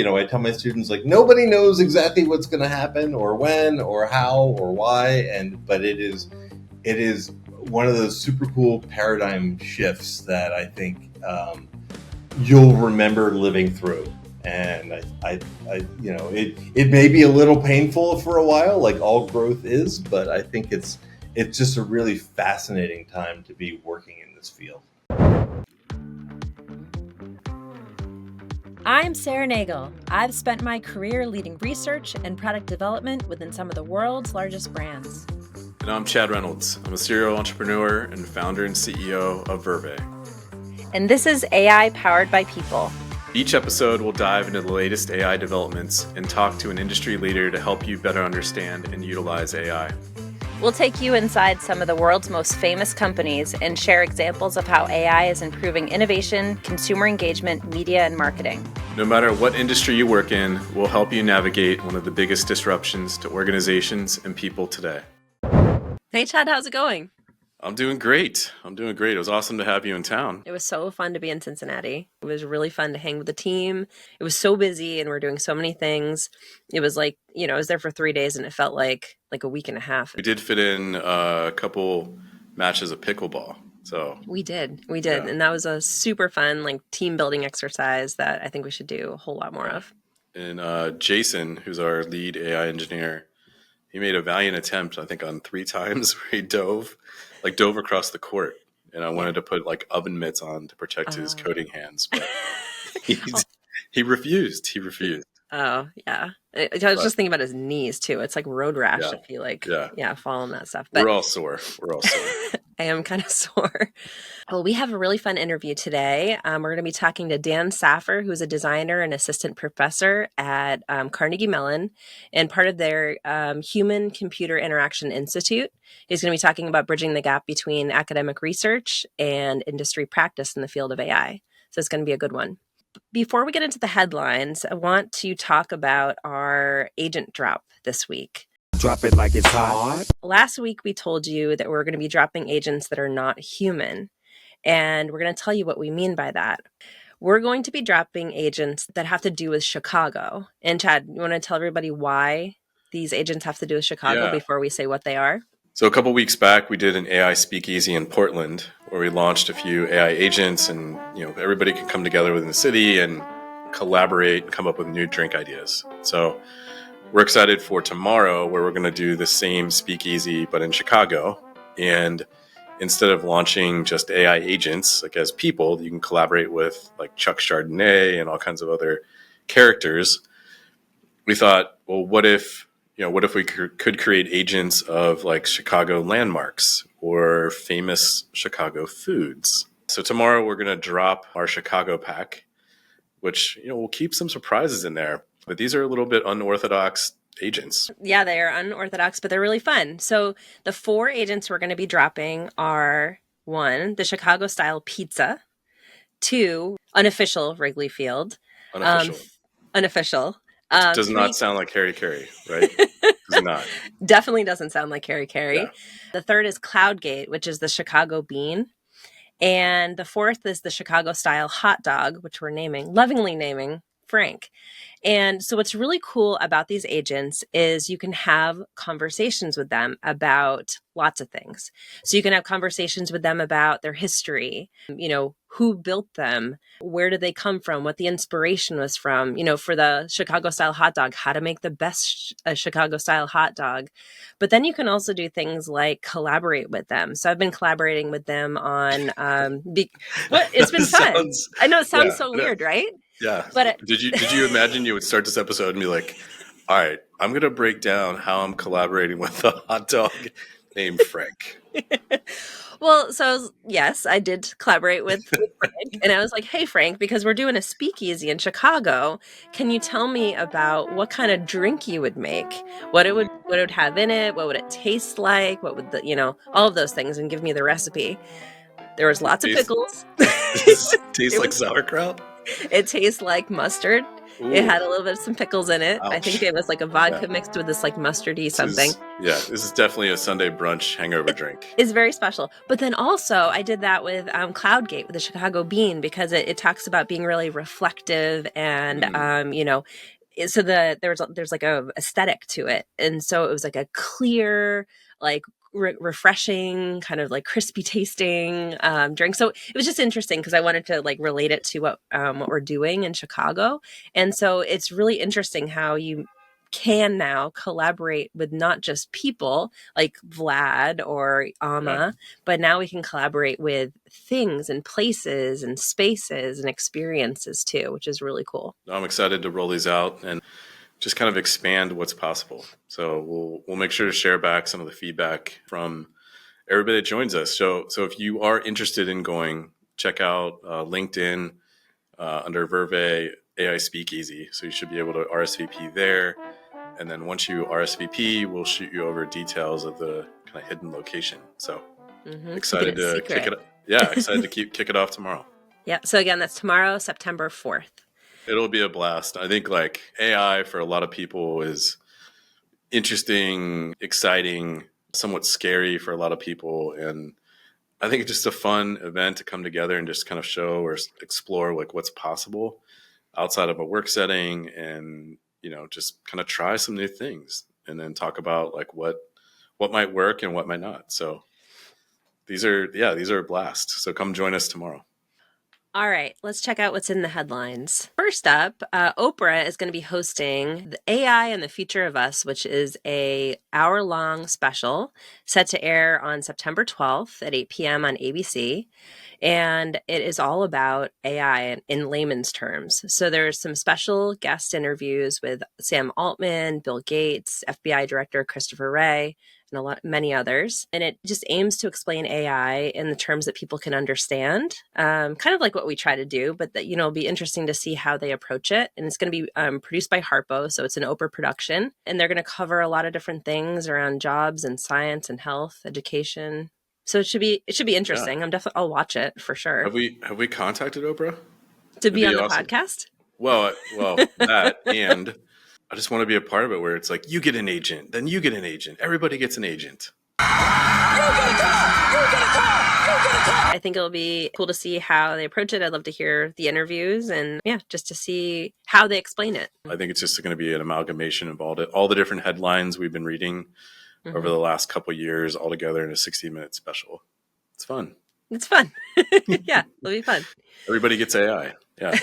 I tell my students, like, nobody knows exactly what's going to happen or when or how or why, but it is one of those super cool paradigm shifts that I think you'll remember living through. And it may be a little painful for a while, like all growth is, but I think it's just a really fascinating time to be working in this field. I'm Sarah Nagle. I've spent my career leading research and product development within some of the world's largest brands. And I'm Chad Reynolds. I'm a serial entrepreneur and founder and CEO of Verve. And this is AI Powered by People. Each episode will dive into the latest AI developments and talk to an industry leader to help you better understand and utilize AI. We'll take you inside some of the world's most famous companies and share examples of how AI is improving innovation, consumer engagement, media, and marketing. No matter what industry you work in, we'll help you navigate one of the biggest disruptions to organizations and people today. Hey, Chad, how's it going? I'm doing great. It was awesome to have you in town. It was so fun to be in Cincinnati. It was really fun to hang with the team. It was so busy and we're doing so many things. It was like, I was there for 3 days and it felt like a week and a half. We did fit in a couple matches of pickleball. So we did. Yeah. And that was a super fun, team building exercise that I think we should do a whole lot more of. And Jason, who's our lead AI engineer, he made a valiant attempt, I think, on 3 times where he dove across the court. And I wanted to put oven mitts on to protect his coding hands, but he refused. Oh, yeah. I was just thinking about his knees too. It's like road rash if you fall on that stuff. But we're all sore. I am kind of sore. Well, we have a really fun interview today. We're going to be talking to Dan Saffer, who's a designer and assistant professor at Carnegie Mellon and part of their Human-Computer Interaction Institute. He's going to be talking about bridging the gap between academic research and industry practice in the field of AI. So it's going to be a good one. Before we get into the headlines, I want to talk about our agent drop this week. Drop it like it's hot. Last week, we told you that we're going to be dropping agents that are not human. And we're going to tell you what we mean by that. We're going to be dropping agents that have to do with Chicago. And Chad, you want to tell everybody why these agents have to do with Chicago before we say what they are? So a couple weeks back, we did an AI speakeasy in Portland where we launched a few AI agents and, everybody can come together within the city and collaborate and come up with new drink ideas. So we're excited for tomorrow where we're going to do the same speakeasy, but in Chicago. And instead of launching just AI agents, as people, you can collaborate with Chuck Chardonnay and all kinds of other characters. We thought, well, what if we could create agents of Chicago landmarks or famous Chicago foods? So tomorrow we're going to drop our Chicago pack, which, we'll keep some surprises in there. But these are a little bit unorthodox agents. Yeah, they are unorthodox, but they're really fun. So the 4 agents we're going to be dropping are 1, the Chicago style pizza, 2, unofficial Wrigley Field. Unofficial. Does not sound like Harry Carey, right? Does not. Definitely doesn't sound like Harry Carey. Yeah. The 3rd is Cloudgate, which is the Chicago bean. And the 4th is the Chicago style hot dog, which we're lovingly naming Frank. And so what's really cool about these agents is you can have conversations with them about lots of things. So you can have conversations with them about their history, who built them, where did they come from, what the inspiration was from, for the Chicago style hot dog, how to make the best Chicago style hot dog. But then you can also do things like collaborate with them. So I've been collaborating with them on, it's been fun. I know it sounds so weird, right? Yeah. But did you imagine you would start this episode and be like, all right, I'm going to break down how I'm collaborating with a hot dog named Frank. Well, so yes, I did collaborate with Frank, and I was like, hey, Frank, because we're doing a speakeasy in Chicago, can you tell me about what kind of drink you would make, what it would have in it, what would it taste like, what would all of those things, and give me the recipe. There was lots of pickles. Does it taste like sauerkraut? It tastes like mustard. It Ooh, had a little bit of some pickles in it. I think ouch. it was like a Yeah. vodka mixed with this like mustardy something. This is definitely a Sunday brunch hangover drink. Is very special. But then also I did that with Cloudgate with the Chicago Bean because it talks about being really reflective and Mm, so there's like a aesthetic to it, and so it was like a clear, like refreshing, kind of like crispy tasting drink. So it was just interesting because I wanted to like relate it to what we're doing in Chicago, and so it's really interesting how you can now collaborate with not just people like Vlad or yeah. Amma, but now we can collaborate with things and places and spaces and experiences too, which is really cool. I'm excited to roll these out and just kind of expand what's possible. So we'll make sure to share back some of the feedback from everybody that joins us. So if you are interested in going, check out LinkedIn under Verve AI Speakeasy. So you should be able to RSVP there. And then once you RSVP, we'll shoot you over details of the kind of hidden location. So Keeping excited it to kick secret. it. Yeah, excited to kick it off tomorrow. Yeah. So again, that's tomorrow, September 4th. It'll be a blast. I think like AI for a lot of people is interesting, exciting, somewhat scary for a lot of people. And I think it's just a fun event to come together and just kind of show or explore like what's possible outside of a work setting and, just kind of try some new things and then talk about like what might work and what might not. So these are a blast. So come join us tomorrow. All right, let's check out what's in the headlines. First up, Oprah is going to be hosting the AI and the Future of Us, which is a hour-long special set to air on September 12th at 8 p.m. on ABC. And it is all about AI in layman's terms. So there's some special guest interviews with Sam Altman, Bill Gates, FBI Director Christopher Wray, and many others. And it just aims to explain AI in the terms that people can understand, kind of like what we try to do, but that, it'll be interesting to see how they approach it. And it's going to be produced by Harpo. So it's an Oprah production. And they're going to cover a lot of different things around jobs and science and health, education. So it should be interesting. Yeah. I'll watch it for sure. Have we contacted Oprah To It'd be on the awesome. podcast? Well, that and I just want to be a part of it where it's like you get an agent, then you get an agent, everybody gets an agent. I think it'll be cool to see how they approach it. I'd love to hear the interviews and just to see how they explain it. I think it's just going to be an amalgamation of all the different headlines we've been reading over the last couple of years all together in a 60-minute special. It's fun. It's fun. Yeah, it'll be fun. Everybody gets AI. Yeah.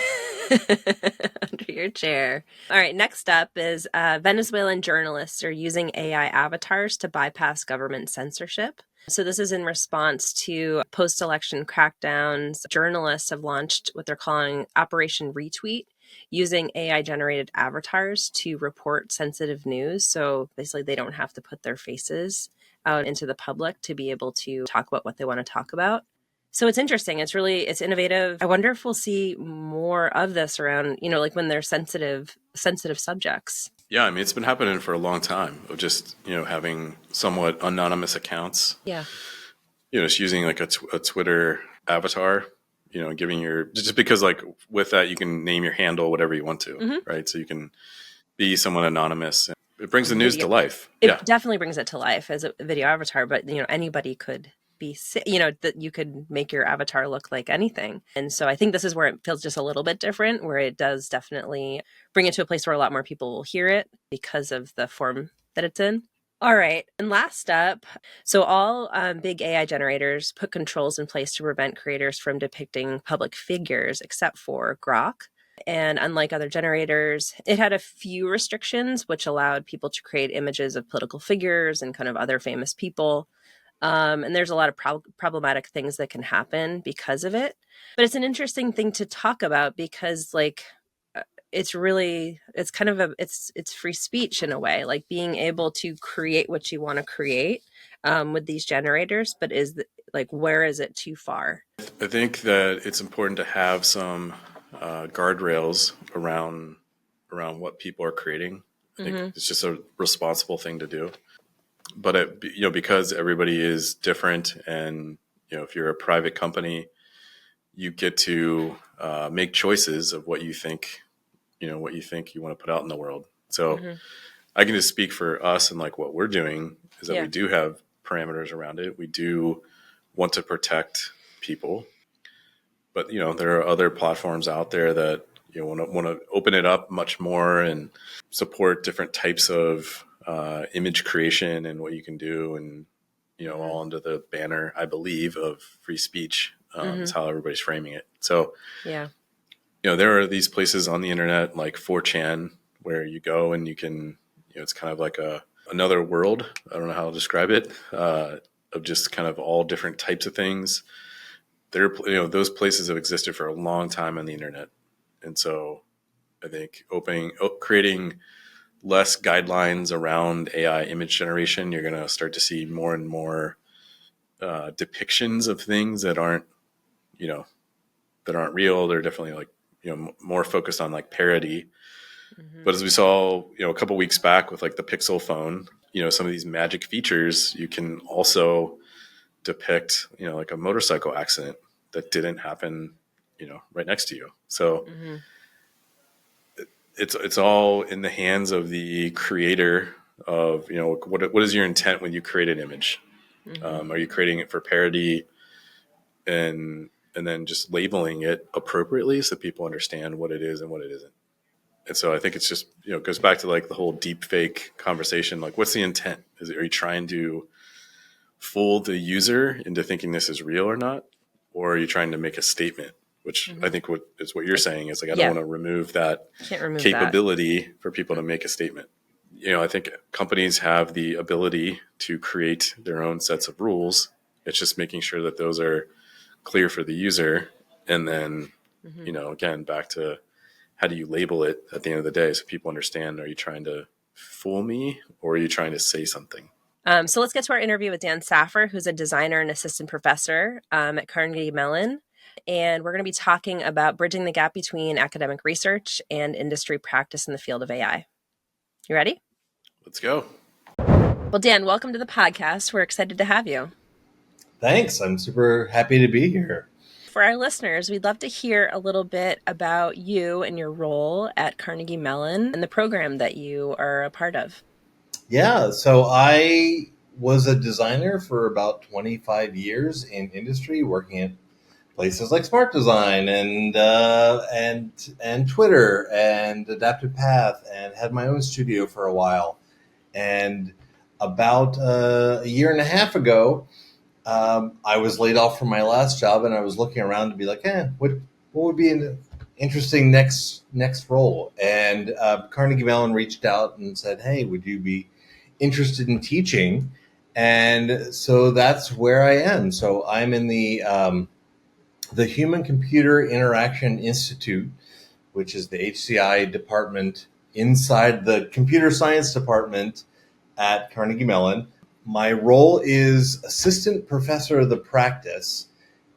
Under your chair. All right, next up is Venezuelan journalists are using AI avatars to bypass government censorship. So this is in response to post-election crackdowns. Journalists have launched what they're calling Operation Retweet, using AI-generated avatars to report sensitive news. So basically, they don't have to put their faces out into the public to be able to talk about what they want to talk about. So it's interesting. It's innovative. I wonder if we'll see more of this around, like when they're sensitive subjects. Yeah, I mean, it's been happening for a long time of just, having somewhat anonymous accounts. Yeah. Just using like a Twitter avatar, giving just because like with that, you can name your handle, whatever you want to, right? So you can be someone anonymous. It brings the news to life. It definitely brings it to life as a video avatar, but, anybody could be, that you could make your avatar look like anything. And so I think this is where it feels just a little bit different, where it does definitely bring it to a place where a lot more people will hear it because of the form that it's in. All right. And last up, so all big AI generators put controls in place to prevent creators from depicting public figures, except for Grok. And unlike other generators, it had a few restrictions, which allowed people to create images of political figures and kind of other famous people. And there's a lot of problematic things that can happen because of it. But it's an interesting thing to talk about because, it's free speech in a way, like being able to create what you want to create with these generators. But where is it too far? I think that it's important to have some guardrails around what people are creating. I think it's just a responsible thing to do. But because everybody is different, and if you're a private company, you get to make choices of what you think what you think you want to put out in the world. So Mm-hmm. I can just speak for us and like what we're doing is that Yeah. we do have parameters around it. We do want to protect people, but there are other platforms out there that want to open it up much more and support different types of image creation and what you can do, and all under the banner, I believe, of free speech is how everybody's framing it. So Yeah. there are these places on the internet like 4chan where you go and you can, it's kind of like another world. I don't know how to describe it, of just kind of all different types of things. Those places have existed for a long time on the internet. And so I think creating less guidelines around AI image generation, you're going to start to see more and more depictions of things that aren't real. They're definitely like, more focused on like parody. Mm-hmm. But as we saw, a couple weeks back with like the Pixel phone, some of these magic features, you can also depict, like a motorcycle accident that didn't happen, right next to you. So Mm-hmm. it's all in the hands of the creator of, what is your intent when you create an image? Mm-hmm. Are you creating it for parody and then just labeling it appropriately so people understand what it is and what it isn't? And so I think it's just, it goes back to like the whole deep fake conversation. Like, what's the intent? Are you trying to fool the user into thinking this is real or not? Or are you trying to make a statement? Which I think what you're saying is like, I don't want to remove that Can't remove capability for people to make a statement. I think companies have the ability to create their own sets of rules. It's just making sure that those are clear for the user. And then, again, back to how do you label it at the end of the day so people understand, are you trying to fool me or are you trying to say something? So let's get to our interview with Dan Saffer, who's a designer and assistant professor at Carnegie Mellon. And we're going to be talking about bridging the gap between academic research and industry practice in the field of AI. You ready? Let's go. Well, Dan, welcome to the podcast. We're excited to have you. Thanks. I'm super happy to be here. For our listeners, we'd love to hear a little bit about you and your role at Carnegie Mellon and the program that you are a part of. Yeah, so I was a designer for about 25 years in industry, working at places like Smart Design and Twitter and Adaptive Path, and had my own studio for a while. And about a year and a half ago, I was laid off from my last job, and I was looking around to be like, what would be an interesting next role? And Carnegie Mellon reached out and said, hey, would you be interested in teaching? And so that's where I am. So I'm in the Human Computer Interaction Institute, which is the HCI department inside the computer science department at Carnegie Mellon. My role is assistant professor of the practice.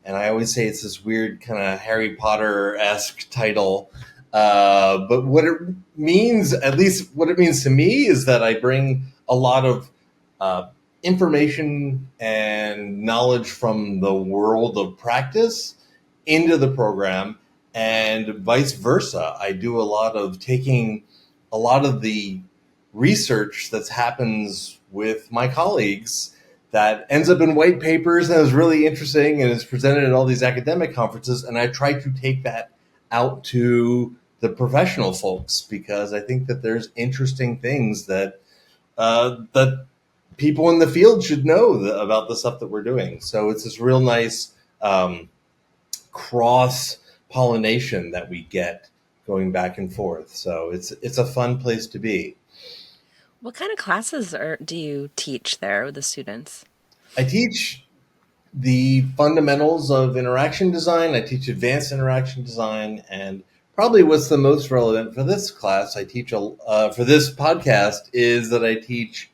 And I always say it's this weird kind of Harry Potter-esque title. But what it means, at least what it means to me, is that I bring a lot of information and knowledge from the world of practice into the program, and vice versa. I do a lot of taking a lot of the research that happens with my colleagues that ends up in white papers and is really interesting and is presented at all these academic conferences. And I try to take that out to the professional folks, because I think that there's interesting things that that people in the field should know about the stuff that we're doing. So it's this real nice cross pollination that we get going back and forth. So it's a fun place to be. What kind of classes do you teach there with the students? I teach the fundamentals of interaction design. I teach advanced interaction design, and probably what's the most relevant for this class I teach for this podcast is that I teach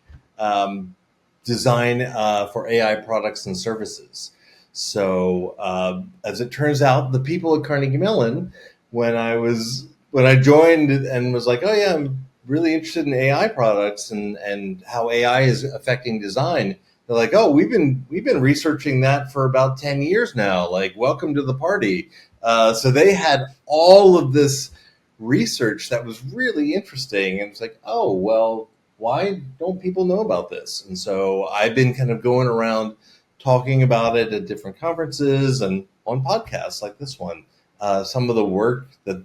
design for AI products and services. So as it turns out, the people at Carnegie Mellon, when I joined and was like, oh yeah, I'm really interested in AI products and how AI is affecting design. They're like, oh, we've been researching that for about 10 years now. Like, welcome to the party. So they had all of this research that was really interesting. And it's like, oh, well, why don't people know about this? And so I've been kind of going around talking about it at different conferences and on podcasts like this one. Some of the work that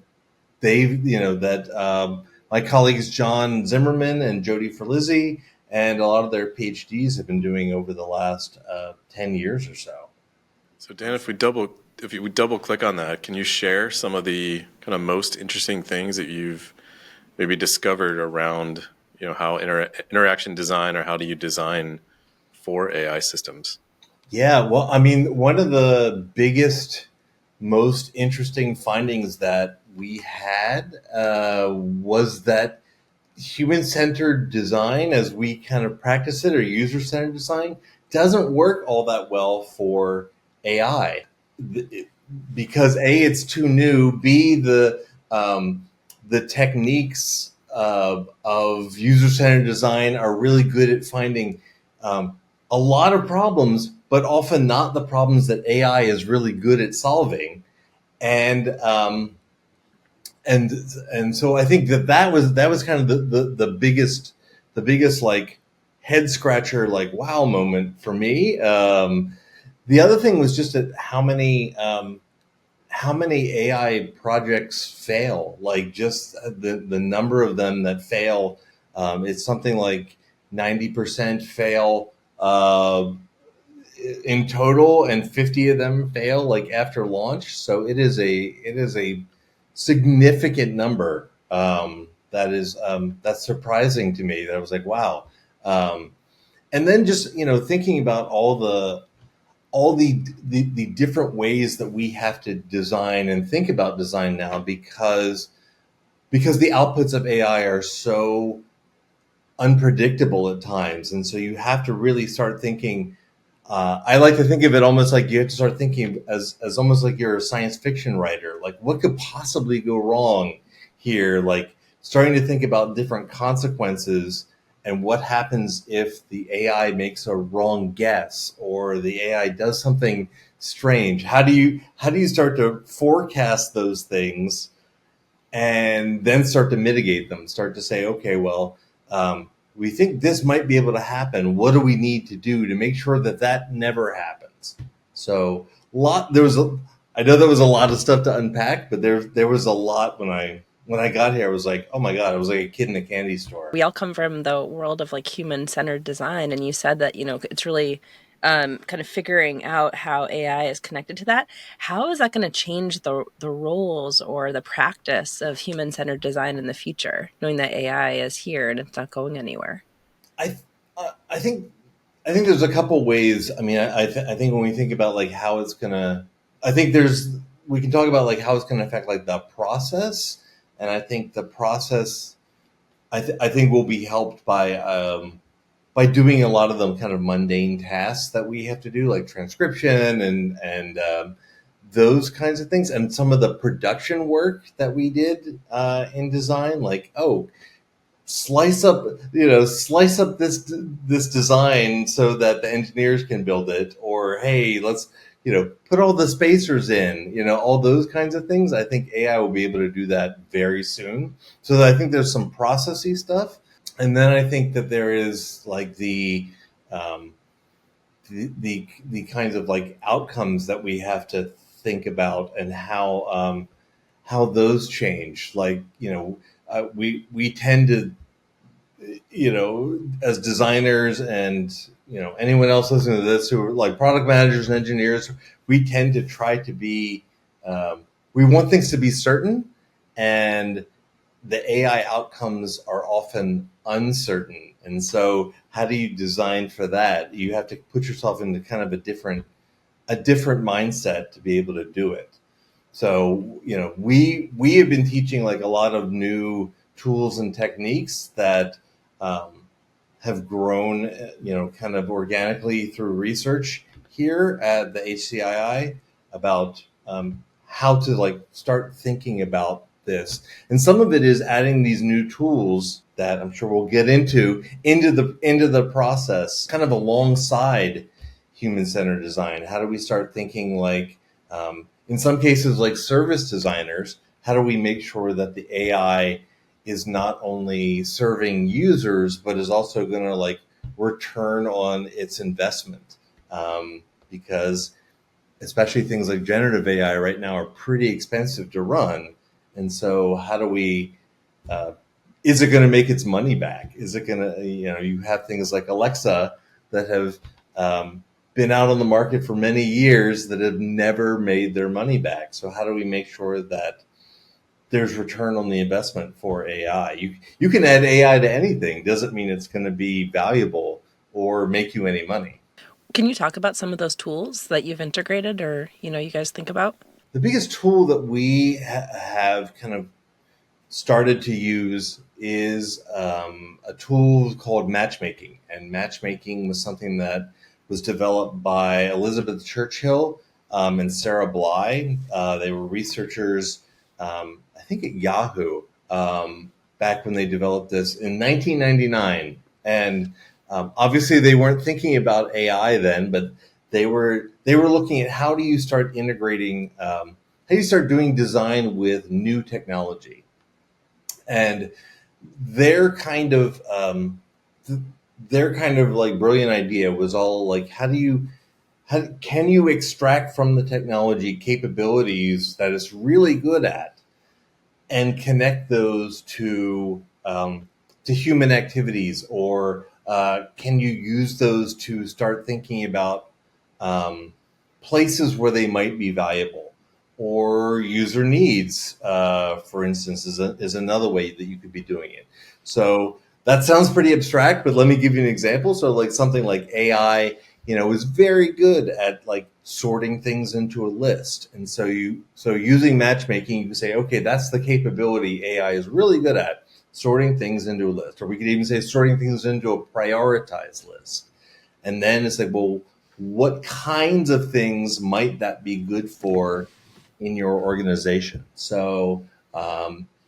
my colleagues John Zimmerman and Jody Ferlizzi and a lot of their PhDs have been doing over the last 10 years or so. So Dan, if we double click on that, can you share some of the kind of most interesting things that you've maybe discovered around, how interaction design, or how do you design for AI systems? Yeah, well, I mean, one of the biggest, most interesting findings that we had was that human-centered design, as we kind of practice it, or user-centered design, doesn't work all that well for AI because A, it's too new. B, the techniques of user-centered design are really good at finding a lot of problems, but often not the problems that AI is really good at solving. And so I think that was kind of the biggest like head scratcher, like wow moment for me. The other thing was just how many AI projects fail, like just the number of them that fail. It's something like 90% fail in total, and 50 of them fail like after launch. So it is a significant number. That's surprising to me. That I was like, wow. And then just thinking about all the different ways that we have to design and think about design now, because the outputs of AI are so unpredictable at times, and so you have to really start thinking. I like to think of it almost like you have to start thinking as almost like you're a science fiction writer. Like, what could possibly go wrong here? Like, starting to think about different consequences and what happens if the AI makes a wrong guess or the AI does something strange. How do you start to forecast those things and then start to mitigate them? Start to say, okay, well, we think this might be able to happen. What do we need to do to make sure that never happens? So I know there was a lot of stuff to unpack, but there was a lot when I got here. I was like, oh my God, I was like a kid in a candy store. We all come from the world of like human-centered design, and you said that it's really kind of figuring out how AI is connected to that. How is that going to change the roles or the practice of human-centered design in the future, knowing that AI is here and it's not going anywhere? I think there's a couple ways. I mean, I think when we think about like how it's gonna, we can talk about like how it's gonna affect like the process, and I think the process, I think will be helped by doing a lot of them kind of mundane tasks that we have to do, like transcription and those kinds of things, and some of the production work that we did in design, like slice up this design so that the engineers can build it, or hey, let's put all the spacers in, all those kinds of things. I think AI will be able to do that very soon. So I think there's some processy stuff. And then I think that there is like the kinds of like outcomes that we have to think about, and how those change. Like we tend to as designers and anyone else listening to this who are like product managers and engineers, we tend to try to be we want things to be certain, and the AI outcomes are often uncertain. And so how do you design for that? You have to put yourself into kind of a different mindset to be able to do it. So, we have been teaching like a lot of new tools and techniques that have grown, kind of organically through research here at the HCII about how to like start thinking about this. And some of it is adding these new tools that I'm sure we'll get into the process, kind of alongside human-centered design. How do we start thinking like, in some cases, like service designers, how do we make sure that the AI is not only serving users, but is also going to like return on its investment? Because especially things like generative AI right now are pretty expensive to run. And so how do we, is it going to make its money back? Is it going to, you have things like Alexa that have been out on the market for many years that have never made their money back. So how do we make sure that there's return on the investment for AI? You can add AI to anything. Doesn't mean it's going to be valuable or make you any money. Can you talk about some of those tools that you've integrated or, you guys think about? The biggest tool that we have kind of started to use is a tool called matchmaking. And matchmaking was something that was developed by Elizabeth Churchill and Sarah Bly. They were researchers, I think at Yahoo, back when they developed this in 1999. And obviously they weren't thinking about AI then, but they were looking at how do you start integrating, how do you start doing design with new technology? And their kind of like brilliant idea was all like, how can you extract from the technology capabilities that it's really good at and connect those to human activities, or can you use those to start thinking about places where they might be valuable? Or user needs, for instance, is another way that you could be doing it. So that sounds pretty abstract, but let me give you an example. So like something like AI, is very good at like sorting things into a list. And so using matchmaking, you can say, okay, that's the capability AI is really good at, sorting things into a list. Or we could even say sorting things into a prioritized list. And then it's like, well, what kinds of things might that be good for in your organization? So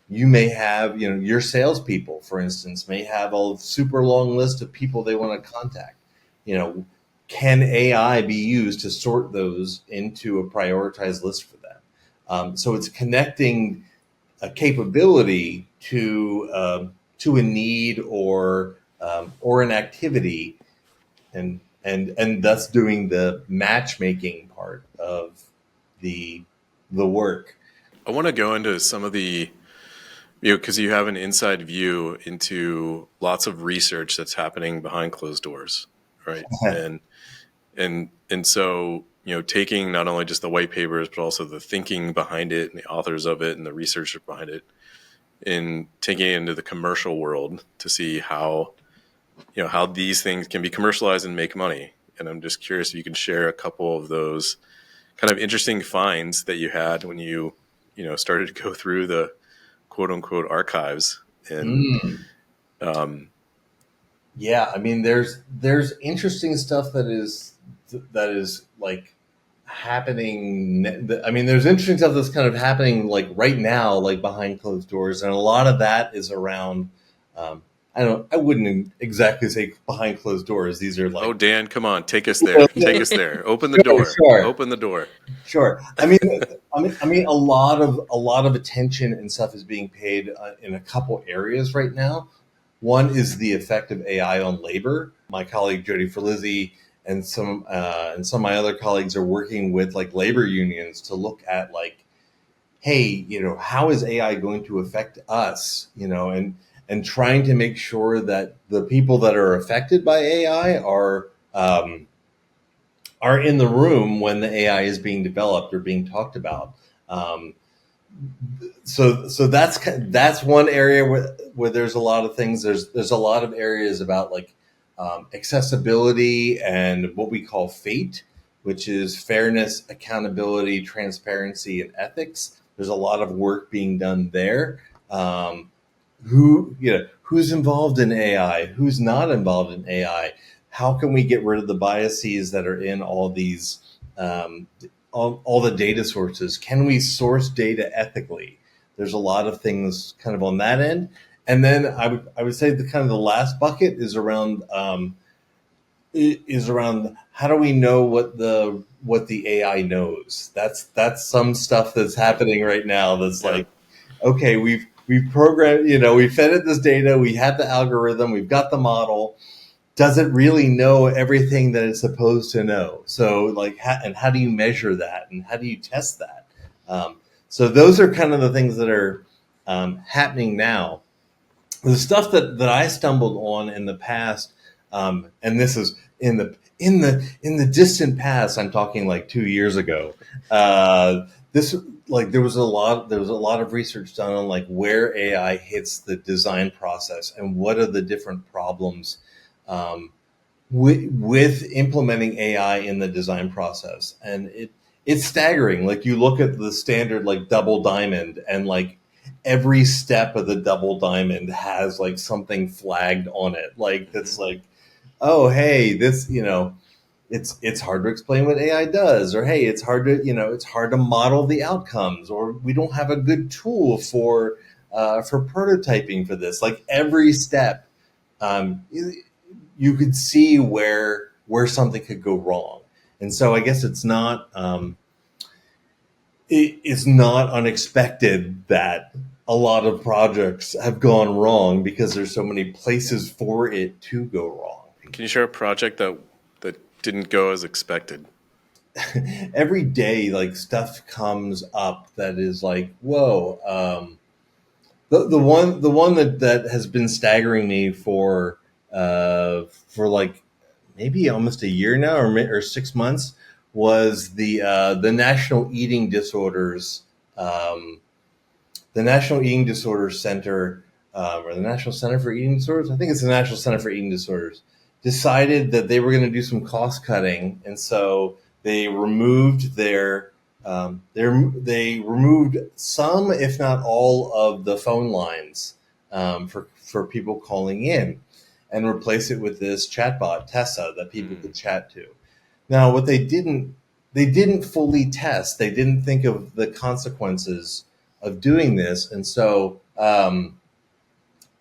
you may have, your salespeople, for instance, may have a super long list of people they want to contact. Can AI be used to sort those into a prioritized list for them? So it's connecting a capability to a need or an activity, and thus doing the matchmaking part of the work. I want to go into some of the, because you have an inside view into lots of research that's happening behind closed doors, right? and so, taking not only just the white papers, but also the thinking behind it and the authors of it and the research behind it, and taking it into the commercial world to see how these things can be commercialized and make money. And I'm just curious if you can share a couple of those kind of interesting finds that you had when you started to go through the quote unquote archives. And yeah, I mean, there's interesting stuff that is like happening. I mean, there's interesting stuff that's kind of happening like right now, like behind closed doors, and a lot of that is around. I wouldn't exactly say behind closed doors. These are like, oh, Dan, come on, take us there. Take us there. Open the door. Sure. Open the door. Sure. I mean, a lot of attention and stuff is being paid in a couple areas right now. One is the effect of AI on labor. My colleague Jody Ferlizzi and some of my other colleagues are working with like labor unions to look at like, hey, how is AI going to affect us? And trying to make sure that the people that are affected by AI are in the room when the AI is being developed or being talked about. So that's one area where there's a lot of things. There's a lot of areas about like accessibility and what we call FATE, which is fairness, accountability, transparency, and ethics. There's a lot of work being done there. Who's involved in AI? Who's not involved in AI? How can we get rid of the biases that are in all these, all the data sources? Can we source data ethically? There's a lot of things kind of on that end. And then I would say the kind of the last bucket is around how do we know what the AI knows? That's some stuff that's happening right now. That's like, okay, we've programmed, we fed it this data, we had the algorithm, we've got the model. Does it really know everything that it's supposed to know? So like, and how do you measure that, and how do you test that? So those are kind of the things that are happening now. The stuff that I stumbled on in the past, and this is in the distant past. I'm talking like 2 years ago. This like there was a lot of research done on like where AI hits the design process and what are the different problems with implementing AI in the design process. And it's staggering. Like you look at the standard like double diamond, and like every step of the double diamond has like something flagged on it. Like that's like, oh hey, this it's hard to explain what AI does, or hey, it's hard to model the outcomes, or we don't have a good tool for prototyping for this. Like every step, you could see where something could go wrong. And so I guess it's not it's not unexpected that a lot of projects have gone wrong because there's so many places for it to go wrong. Can you share a project that didn't go as expected? Every day, like stuff comes up that is like, whoa. The one that has been staggering me for like maybe almost a year now, or 6 months, was the National Eating Disorders the National Eating Disorders Center, or the National Center for Eating Disorders. I think it's the National Center for Eating Disorders. Decided that they were going to do some cost cutting, and so they removed they removed some, if not all, of the phone lines for people calling in, and replaced it with this chatbot Tessa that people could chat to. Now, what they didn't fully test. They didn't think of the consequences of doing this, and so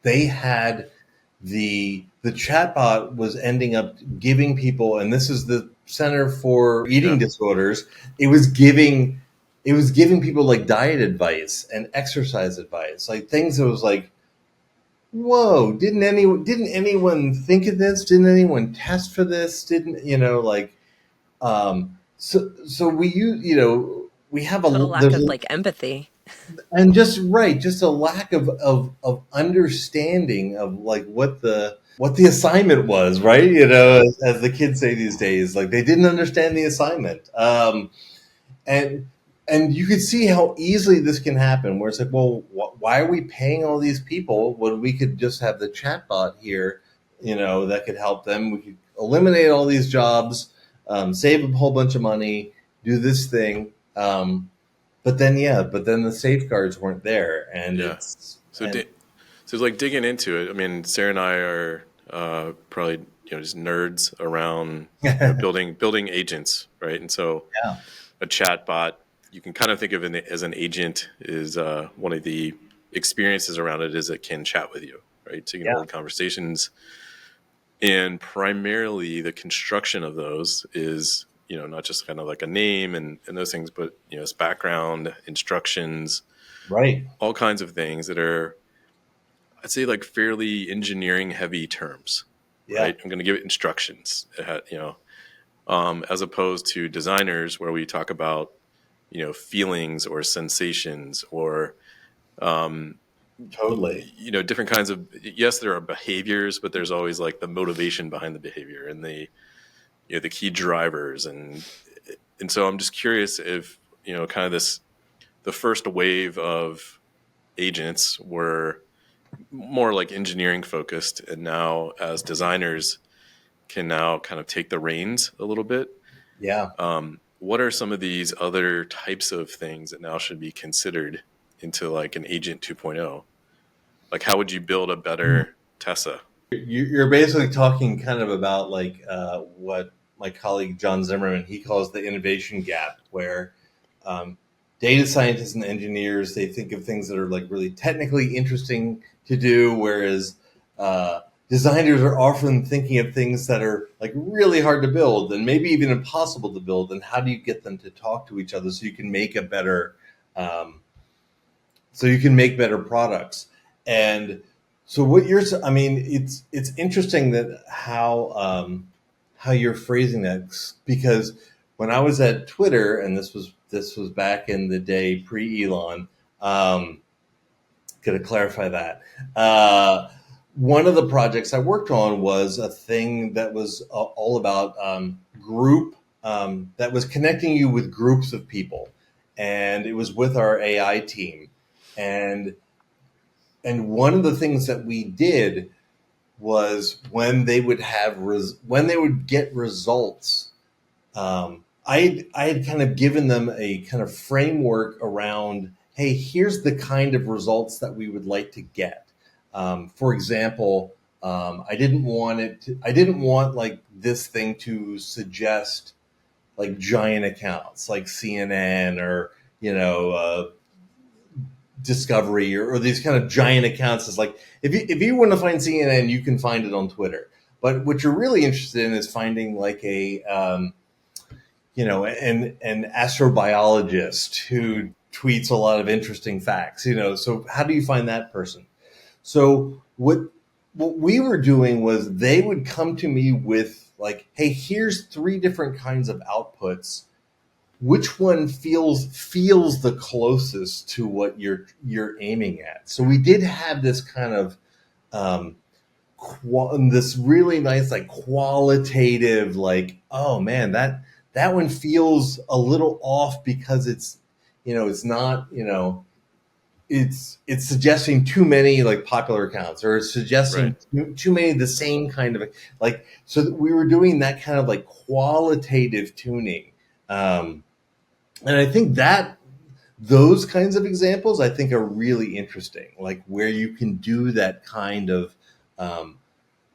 they had the chatbot was ending up giving people, and this is the Center for Eating Disorders. It was giving people like diet advice and exercise advice, like things that was like, whoa, didn't anyone think of this? Didn't anyone test for this? Didn't so we use we have Total lack of like empathy. And just a lack of understanding of like what the assignment was, right? As the kids say these days, like they didn't understand the assignment. And you could see how easily this can happen, where it's like, well, why are we paying all these people when we could just have the chatbot here, that could help them? We could eliminate all these jobs, save a whole bunch of money, do this thing. But then the safeguards weren't there, and so like digging into it. I mean, Sarah and I are probably just nerds around building agents, right? And so a chatbot, you can kind of think of it as an agent. Is one of the experiences around it is it can chat with you, right? So you can hold conversations, and primarily the construction of those is not just kind of like a name and those things, but it's background, instructions, right? All kinds of things that are, I'd say, like fairly engineering heavy terms, right? I'm going to give it instructions, as opposed to designers where we talk about feelings or sensations or totally different kinds of, yes, there are behaviors, but there's always like the motivation behind the behavior and the key drivers. And so I'm just curious if, kind of the first wave of agents were more like engineering focused. And now as designers can now kind of take the reins a little bit. Yeah. What are some of these other types of things that now should be considered into like an agent 2.0? Like how would you build a better Tessa? You're basically talking kind of about like what my colleague John Zimmerman, he calls the innovation gap, where data scientists and engineers, they think of things that are like really technically interesting to do, whereas designers are often thinking of things that are like really hard to build and maybe even impossible to build. And how do you get them to talk to each other so you can make a better so you can make better products. And so what you're, I mean, it's interesting that how you're phrasing that, because when I was at Twitter, and this was back in the day pre Elon, got to clarify that. One of the projects I worked on was a thing that was all about group, that was connecting you with groups of people, and it was with our AI team, and one of the things that we did was when they would have when they would get results, I had kind of given them a kind of framework around, hey, here's the kind of results that we would like to get. For example, I didn't want like this thing to suggest like giant accounts like CNN or Discovery or these kind of giant accounts. Is like if you want to find CNN, you can find it on Twitter. But what you're really interested in is finding like a an astrobiologist who tweets a lot of interesting facts. So how do you find that person? So what we were doing was they would come to me with like, hey, here's 3 different kinds of outputs. Which one feels the closest to what you're aiming at? So we did have this kind of this really nice like qualitative like, oh man, that one feels a little off because it's it's not it's suggesting too many like popular accounts, or it's suggesting too many of the same kind of like. So we were doing that kind of like qualitative tuning. And I think that those kinds of examples I think are really interesting, like where you can do that kind of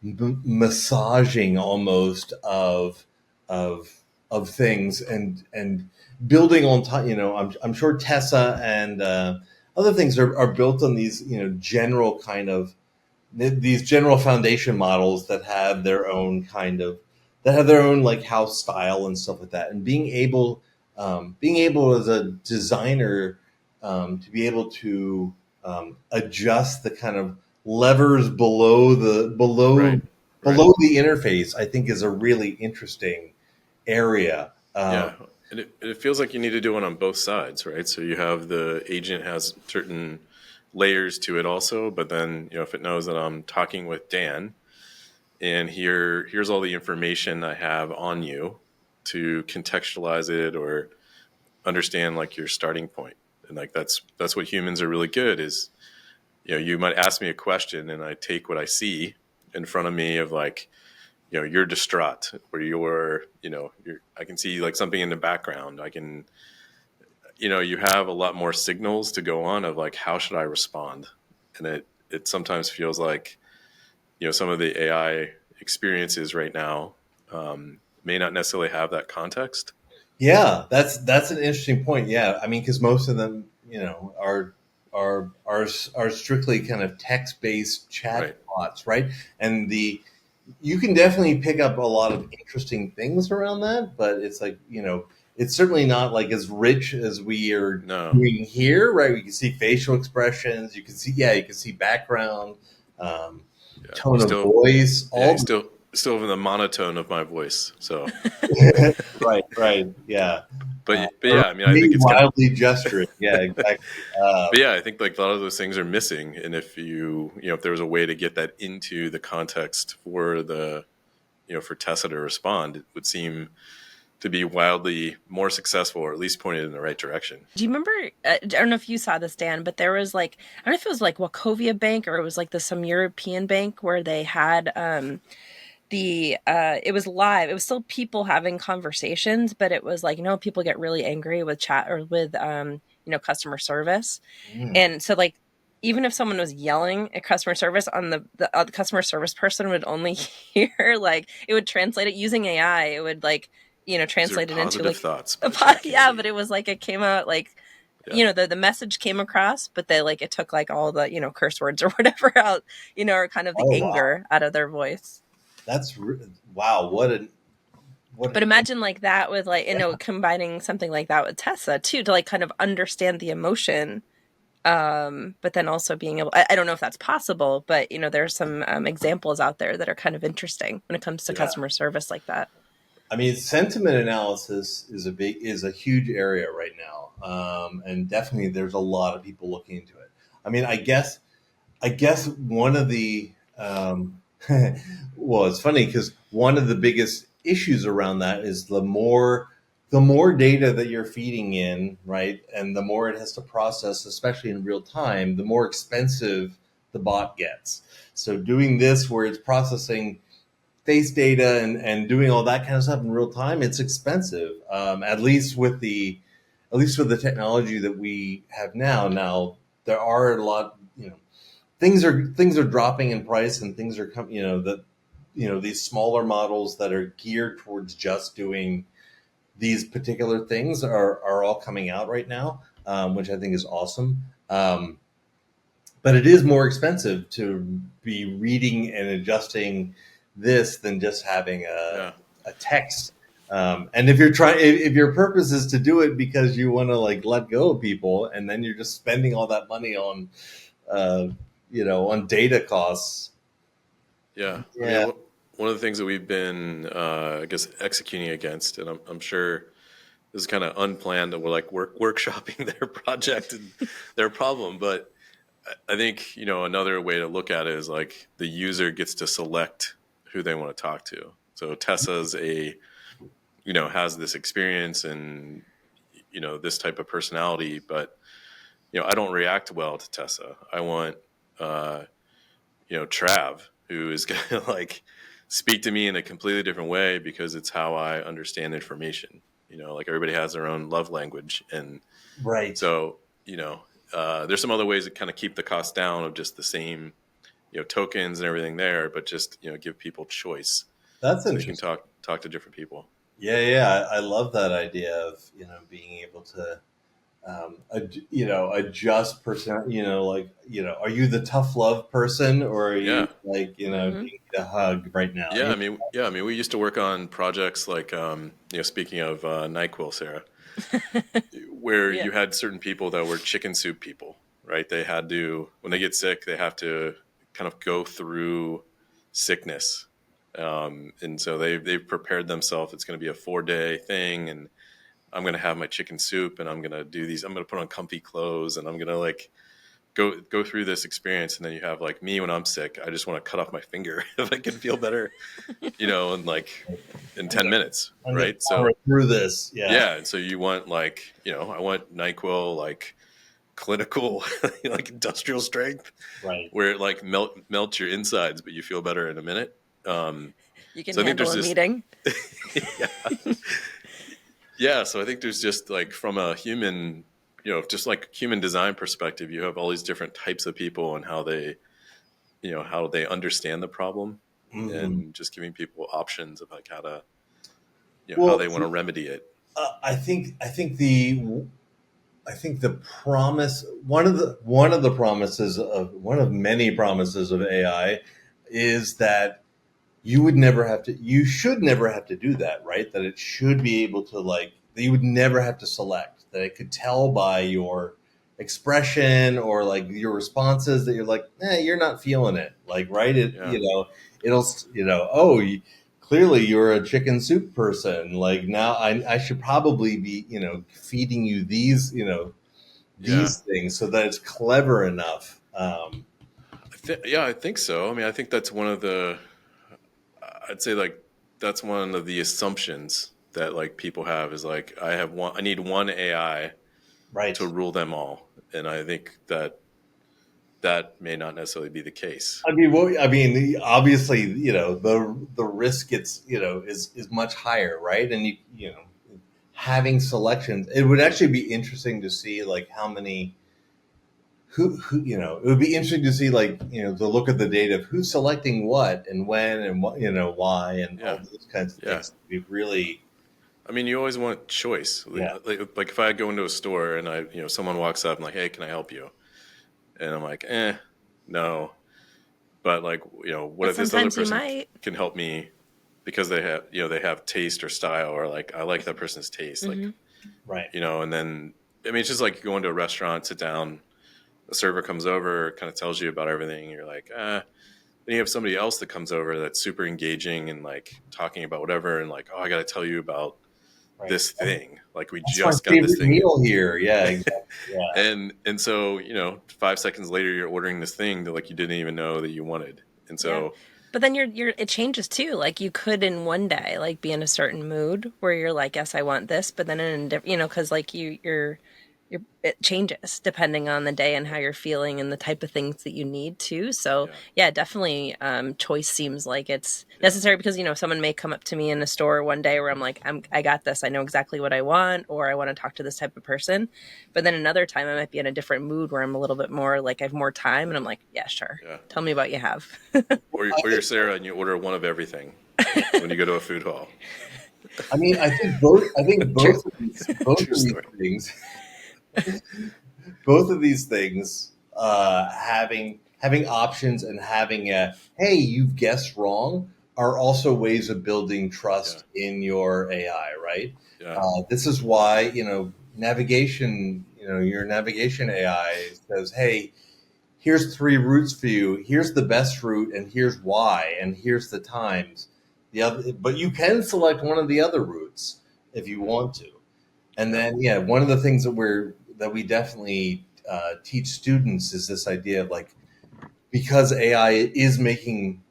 massaging almost of things and building on top. I'm sure Tessa and other things are built on these general kind of these general foundation models that have their own like house style and stuff like that, and being able as a designer to be able to adjust the kind of levers below the interface, I think is a really interesting area. Yeah, and it feels like you need to do one on both sides, right? So you have the agent has certain layers to it also, but then if it knows that I'm talking with Dan, and here's all the information I have on you to contextualize it or understand like your starting point. And like that's what humans are really good is, you might ask me a question and I take what I see in front of me of like, you're distraught, or I can see like something in the background. I can, you have a lot more signals to go on of like, how should I respond? And it sometimes feels like, some of the AI experiences right now may not necessarily have that context. Yeah, that's an interesting point. Yeah, I mean, because most of them, are strictly kind of text-based chatbots, right? And you can definitely pick up a lot of interesting things around that, but it's like it's certainly not like as rich as we are doing here, right? We can see facial expressions, you can see background, tone of voice, still in the monotone of my voice. So right, yeah. But yeah, I mean, I think it's wildly gesturing. Yeah, exactly. But yeah, I think like a lot of those things are missing, and if if there was a way to get that into the context for for Tessa to respond, it would seem to be wildly more successful, or at least pointed in the right direction. Do you remember, I don't know if you saw this, Dan, but there was like, I don't know if it was like Wachovia Bank or it was like some European bank where they had it was live. It was still people having conversations, but it was like, people get really angry with chat or with, customer service. And so like, even if someone was yelling at customer service, on the customer service person would only hear, like, it would translate it using AI. It would like, translate it into like thoughts. Yeah, but it was like, it came out like, the message came across, but they like, it took like all the, curse words or whatever out, or kind of the anger out of their voice. That's wow. But imagine like that with like, combining something like that with Tessa too, to like kind of understand the emotion But then also being able, I don't know if that's possible, but there's some examples out there that are kind of interesting when it comes to customer service like that. I mean, sentiment analysis is a huge area right now, and definitely there's a lot of people looking into it. I mean, I guess one of the well, it's funny because one of the biggest issues around that is the more data that you're feeding in, right, and the more it has to process, especially in real time, the more expensive the bot gets. So doing this where it's processing face data and doing all that kind of stuff in real time, it's expensive. At least with the technology that we have now. Now there are a lot, things are dropping in price, and things are coming. These smaller models that are geared towards just doing these particular things are all coming out right now, which I think is awesome. But it is more expensive to be reading and adjusting this than just having a text. And if your purpose is to do it because you want to like let go of people, and then you're just spending all that money on, on data costs. Yeah. Yeah. I mean, one of the things that we've been, I guess, executing against, and I'm sure this is kind of unplanned, and we're like workshopping their project and their problem, but I think, another way to look at it is like the user gets to select who they want to talk to. So Tessa's has this experience and, this type of personality, but, I don't react well to Tessa. I want, Trav, who is going to like speak to me in a completely different way because it's how I understand information. Like everybody has their own love language. And Right. so, there's some other ways to kind of keep the cost down of just the same, tokens and everything there, but just, give people choice. That's so interesting. you can talk to different people. Yeah. I love that idea of, being able to, adjust person, are you the tough love person, or are you like, do you need a hug right now? Yeah. I mean, we used to work on projects like, speaking of NyQuil, Sarah, where you had certain people that were chicken soup people, right? They had to, when they get sick, they have to kind of go through sickness. And so they've prepared themselves. It's going to be a 4-day thing, and I'm going to have my chicken soup, and I'm going to do these. I'm going to put on comfy clothes, and I'm going to like go through this experience. And then you have like me when I'm sick. I just want to cut off my finger if I can feel better, in 10 minutes, right? So through this, yeah. And so you want like, I want NyQuil like clinical, like industrial strength, right, where it like melts your insides, but you feel better in a minute. You can handle a meeting. Yeah. So I think there's just like from a human, just like human design perspective, you have all these different types of people and how they understand the problem, and just giving people options of like how to, how they want to remedy it. I think the promise, one of many promises of AI is that you should never have to do that, right? That it should be able to that you would never have to select, that it could tell by your expression or like your responses that you're like, you're not feeling it. Like, right. Clearly you're a chicken soup person. Like now I should probably be, feeding you these things so that it's clever enough. I think so. I mean, I think that's I'd say like that's one of the assumptions that like people have is like, I need one AI to rule them all. And I think that may not necessarily be the case. Obviously, the risk gets, is much higher, right? And having selections, it would actually be interesting to see like how many, it would be interesting to see like, to look at the data of who's selecting what and when and what, why, and all those kinds of things. We really, I mean, you always want choice. Yeah. Like if I go into a store and someone walks up and like, hey, can I help you? And I'm like, no. But like, what if this other person can help me because they have taste or style, or like, I like that person's taste. Like, right. And then, I mean, it's just like going to a restaurant, sit down, a server comes over, kind of tells you about everything. You're like, then you have somebody else that comes over that's super engaging and like talking about whatever, and like, oh, I got to tell you about Right. this thing. Like we That's my just got this favorite thing, meal here. Yeah, exactly. Yeah. and so 5 seconds later you're ordering this thing that like you didn't even know that you wanted, and Yeah. so But then it changes too. Like you could in one day like be in a certain mood where you're like, yes, I want this, but then in a different, because like it changes depending on the day and how you're feeling and the type of things that you need to. So yeah, yeah, definitely choice seems like it's yeah, necessary because someone may come up to me in a store one day where I'm like, I got this, I know exactly what I want, or I want to talk to this type of person. But then another time I might be in a different mood where I'm a little bit more like I have more time and I'm like, yeah, sure. yeah. Tell me what you have. Or you're Sarah and you order one of everything when you go to a food hall. I mean, I think both. I think True. both True of these story. things, both of these things, having options and having a hey, you've guessed wrong, are also ways of building Yeah, trust in your AI. Right. yeah, This is why navigation. Your navigation AI says, hey, here's 3 routes for you. Here's the best route, and here's why, and here's the times. The other, but you can select one of the other routes if you want to. And yeah, then, yeah, one of the things that we definitely teach students is this idea of like, because AI is making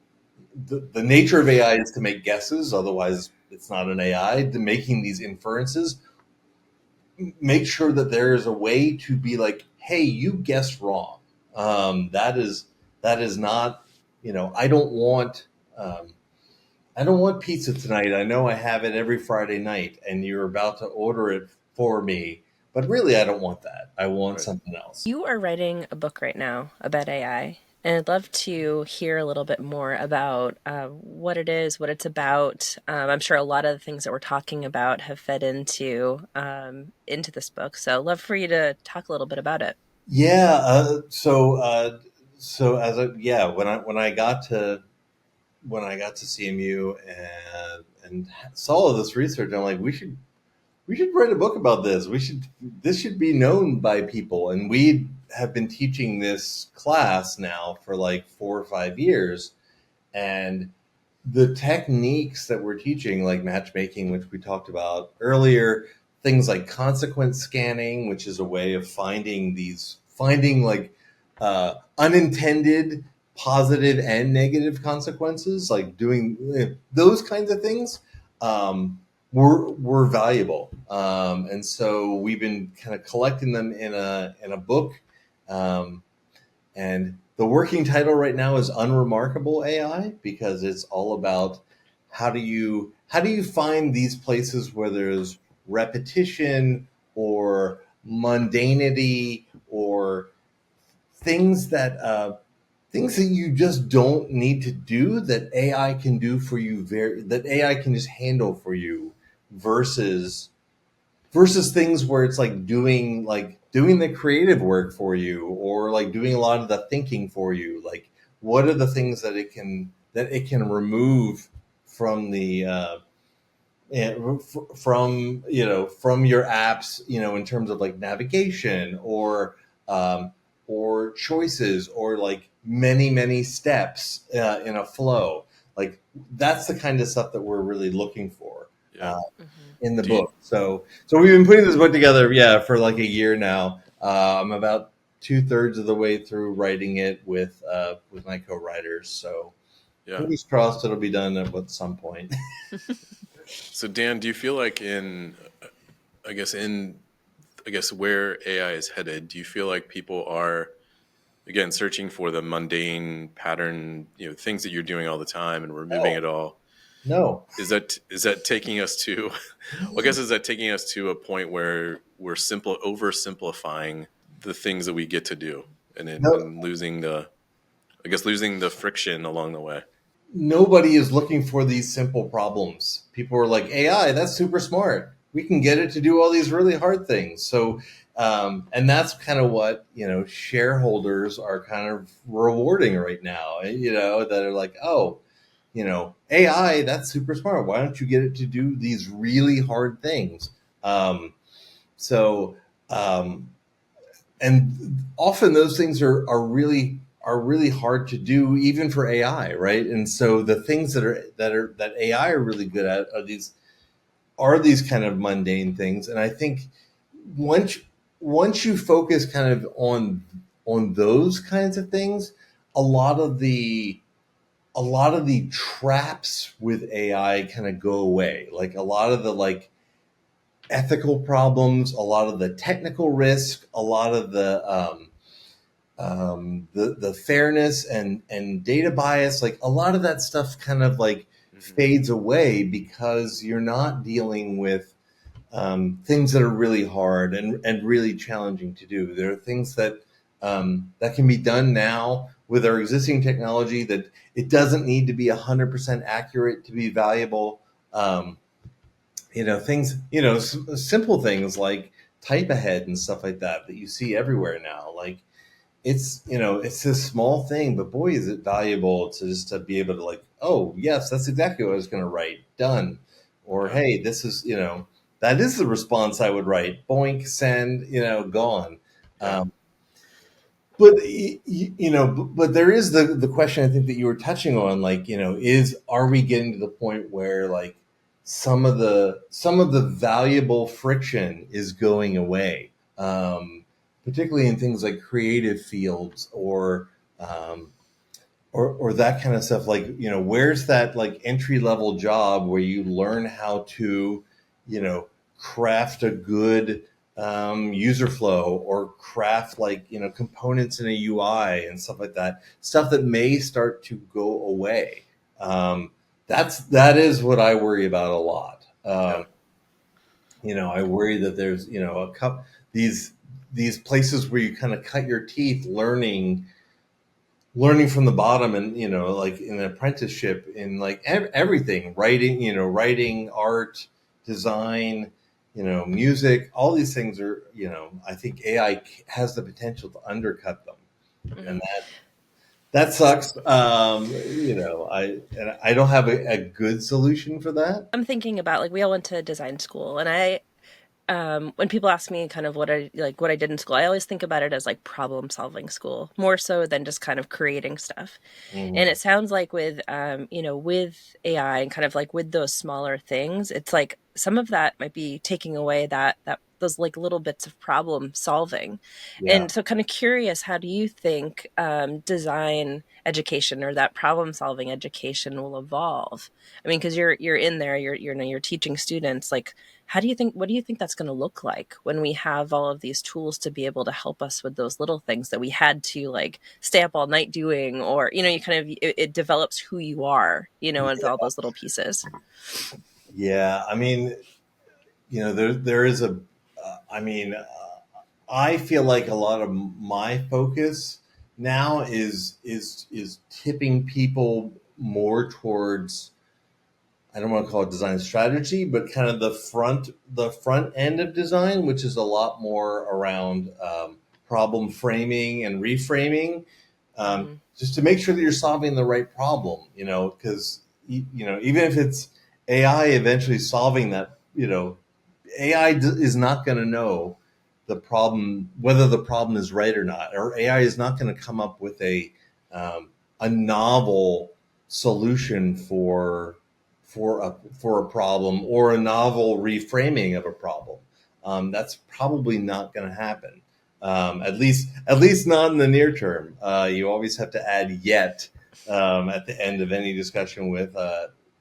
the nature of AI is to make guesses, otherwise it's not an AI. To making these inferences, make sure that there is a way to be like, hey, you guessed wrong. That is not, I don't want pizza tonight. I know I have it every Friday night, and you're about to order it for me, but really, I don't want that. I want right. something else. You are writing a book right now about AI, and I'd love to hear a little bit more about what it is, what it's about. I'm sure a lot of the things that we're talking about have fed into this book, so I'd love for you to talk a little bit about it. Yeah. So when I got to CMU and saw all this research, I'm like, we should write a book about this. This should be known by people. And we have been teaching this class now for like 4 or 5 years. And the techniques that we're teaching, like matchmaking, which we talked about earlier, things like consequence scanning, which is a way of finding like unintended positive and negative consequences, like doing those kinds of things. Were valuable, and so we've been kind of collecting them in a book. And the working title right now is Unremarkable AI, because it's all about how do you find these places where there's repetition or mundanity or things that you just don't need to do, that AI can do for you, that AI can just handle for you, versus things where it's like doing the creative work for you, or like doing a lot of the thinking for you. Like, what are the things that it can remove from the from your apps, in terms of like navigation, or choices, or like many steps in a flow. Like, that's the kind of stuff that we're really looking for Yeah. uh, Mhm. in the Do you, book. So we've been putting this book together, yeah, for like a year now. I'm about 2/3 of the way through writing it with my co-writers. So yeah. fingers crossed it'll be done at some point. So Dan, do you feel like I guess in I guess where AI is headed, do you feel like people are again searching for the mundane pattern, things that you're doing all the time and removing No, it all? no. Is that taking us to well, I guess is that taking us to a point where we're oversimplifying the things that we get to do No, and losing the friction along the way. nobody is looking for these simple problems. People are like, AI, that's super smart. We can get it to do all these really hard things. So, and that's kind of what, shareholders are kind of rewarding right now, that are like, oh, AI, that's super smart. Why don't you get it to do these really hard things? So, um, often those things are really hard to do even for AI, right? And so the things that AI are really good at are these kind of mundane things. And I think once you focus kind of on those kinds of things, a lot of the traps with AI kind of go away. Like a lot of the like ethical problems, a lot of the technical risk, a lot of the fairness and data bias, like a lot of that stuff kind of like fades away because you're not dealing with things that are really hard and really challenging to do. There are things that that can be done now with our existing technology that it doesn't need to be 100% accurate to be valuable. Things, simple things like type ahead and stuff like that you see everywhere now. Like it's this small thing, but boy, is it valuable to just to be able to like, oh yes, that's exactly what I was going to write. Done. Or Yeah. hey, this is, that is the response I would write. Boink, send, gone. Yeah. But but there is the question I think that you were touching on, like, are we getting to the point where like some of the valuable friction is going away, particularly in things like creative fields um, or that kind of stuff. Like, where's that like entry level job where you learn how to, craft a good user flow or craft like, components in a UI and stuff like that, stuff that may start to go away. That is what I worry about a lot. Yeah. I worry that there's, these places where you kind of cut your teeth learning from the bottom, and like in an apprenticeship in like everything, writing, art, design, music, all these things are, I think AI has the potential to undercut them. And that sucks. I don't have a good solution for that. I'm thinking about, like, we all went to design school, and when people ask me kind of what I did in school, I always think about it as like problem solving school, more so than just kind of creating stuff. And Mhm. it sounds like with with AI and kind of like with those smaller things, it's like some of that might be taking away that those like little bits of problem solving. Yeah. And so kind of curious, how do you think design education or that problem solving education will evolve? I mean, because you're in there, you're teaching students. Like, what do you think that's going to look like when we have all of these tools to be able to help us with those little things that we had to like stay up all night doing? Or you kind of, it develops who you are, with all those little pieces. Yeah. I mean, there is I mean, I feel like a lot of my focus now is tipping people more towards, I don't want to call it design strategy, but kind of the front end of design, which is a lot more around problem framing and reframing, Hmm. just to make sure that you're solving the right problem. Because even if it's AI eventually solving that, AI is not going to know the problem, whether the problem is right or not, or AI is not going to come up with a novel solution for a problem or a novel reframing of a problem. That's probably not going to happen. At least not in the near term. You always have to add yet at the end of any discussion with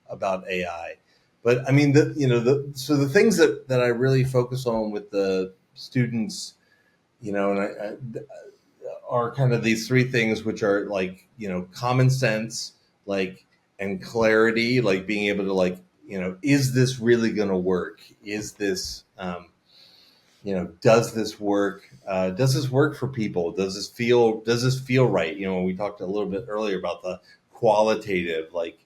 about AI. But I mean, so the things that I really focus on with the students, and are kind of these three things, which are like, common sense, like, and clarity, like being able to like, is this really going to work? Is this, does this work? Does this work for people? Does this feel right? We talked a little bit earlier about the qualitative, like,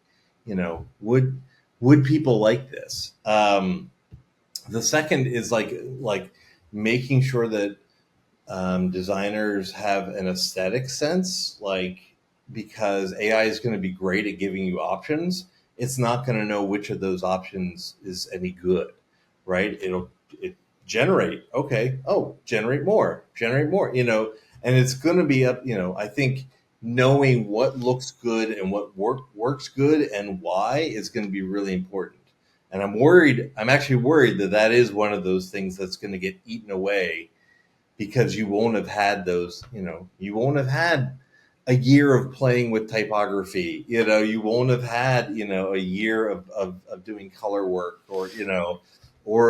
would people like this? The second is like making sure that designers have an aesthetic sense, like, because AI is going to be great at giving you options. It's not going to know which of those options is any good, right? generate. Okay. Oh, generate more, and it's going to be up, I think knowing what looks good and what works good and why is going to be really important. And I'm actually worried that is one of those things that's going to get eaten away because you won't have had those, you won't have had a year of playing with typography, you won't have had, a year of doing color work or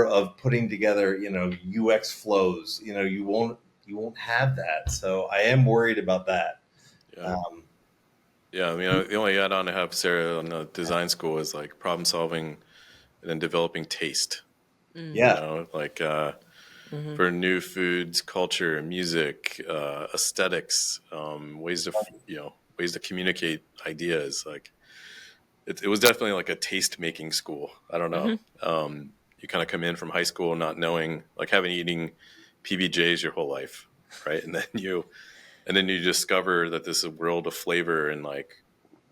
of putting together, UX flows, you won't have that. So I am worried about that. Yeah. Yeah. I mean, the only add-on I have, Sarah, on the design school is like problem solving and then developing taste. Yeah. For new foods, culture, music, aesthetics, ways to communicate ideas. Like it was definitely like a taste making school. I don't know. You kind of come in from high school not knowing, like having eating PBJs your whole life, right? And then you discover that this is a world of flavor and like,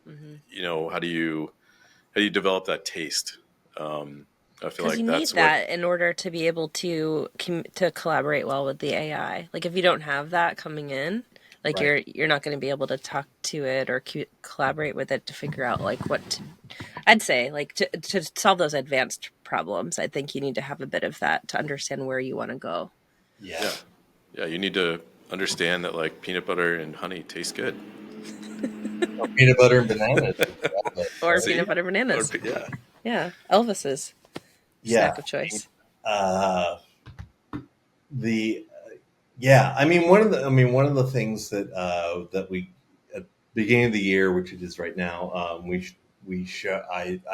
how do you develop that taste? I feel like you that's need that in order to be able to collaborate well with the AI. Like if you don't have that coming in, like Right. you're not going to be able to talk to it or collaborate with it to figure out like what to, I'd say like to solve those advanced problems. I think you need to have a bit of that to understand where you want to go. Yeah. Yeah. You need to understand that like peanut butter and honey taste good. Or peanut butter and bananas. Or peanut butter bananas. Yeah. Elvis's snack of choice. I mean one of the things that we at the beginning of the year, which it is right now, I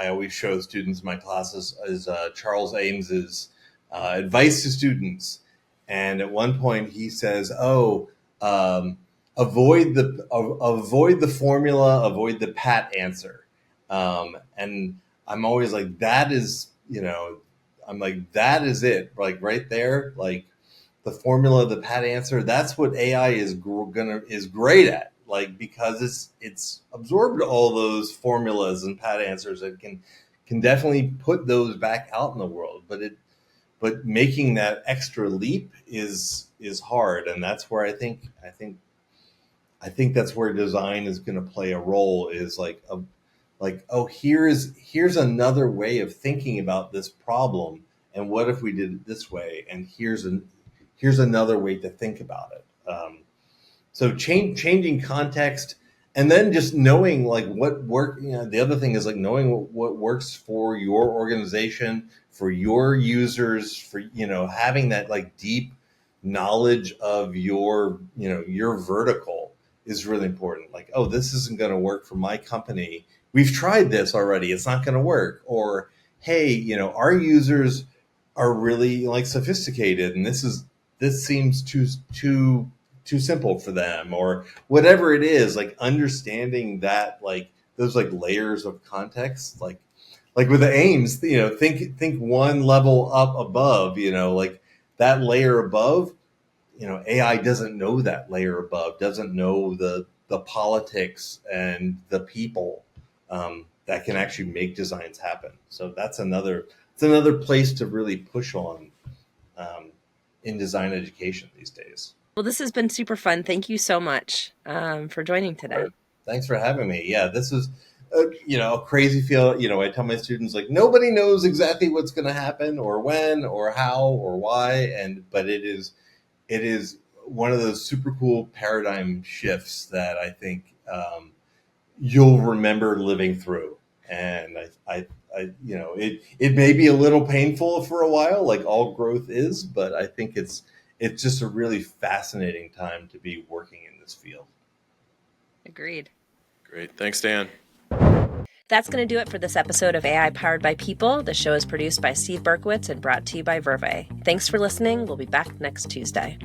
always show students in my classes is Charles Ames's advice to students, and at one point he says, avoid the formula, avoid the pat answer, and I'm always like, that is, I'm like, that is it, like right there, like the formula, the pat answer. That's what AI is great at, like because it's absorbed all those formulas and pat answers and can definitely put those back out in the world. But making that extra leap is hard, and that's where I think that's where design is going to play a role. Is here's another way of thinking about this problem, and what if we did it this way? And here's another way to think about it. So changing context, and then just knowing like what work. The other thing is like knowing what works for your organization, for your users, for having that like deep knowledge of your vertical is really important. Like, oh, this isn't going to work for my company. We've tried this already. It's not going to work. Or, hey, our users are really like sophisticated, and this seems too simple for them, or whatever it is. Like understanding that, like those like layers of context, like with the aims, think one level up above, like that layer above. AI doesn't know that layer above, doesn't know the politics and the people that can actually make designs happen. So it's another place to really push on in design education these days. Well, this has been super fun. Thank you so much for joining today. Thanks for having me. Yeah, this is a crazy field. I tell my students like nobody knows exactly what's going to happen or when or how or why, but it is one of those super cool paradigm shifts that I think you'll remember living through. And it may be a little painful for a while, like all growth is, but I think it's just a really fascinating time to be working in this field. Agreed. Great. Thanks, Dan. That's going to do it for this episode of AI Powered by People. The show is produced by Steve Berkowitz and brought to you by Verve. Thanks for listening. We'll be back next Tuesday.